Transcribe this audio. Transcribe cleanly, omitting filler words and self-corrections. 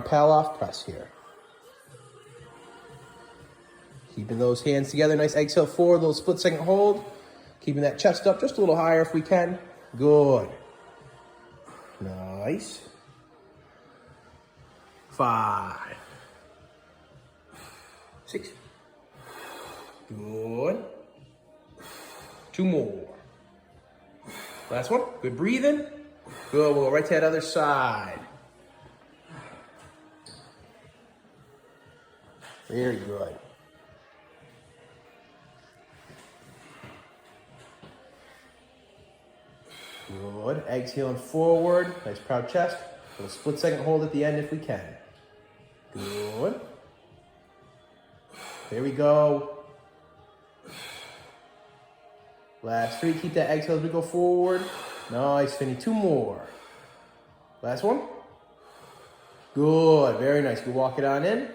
Pallof press here. Keeping those hands together, nice exhale forward, little split second hold. Keeping that chest up just a little higher if we can. Good. Nice. 5, 6. Good. 2 more. Last one. Good breathing. Good. We'll go right to that other side. Very good. Good. Exhaling forward. Nice proud chest. Little split second hold at the end if we can. Good. There we go. Last 3. Keep that exhale as we go forward. Nice, Finny. 2 more. Last one. Good. Very nice. We'll walk it on in.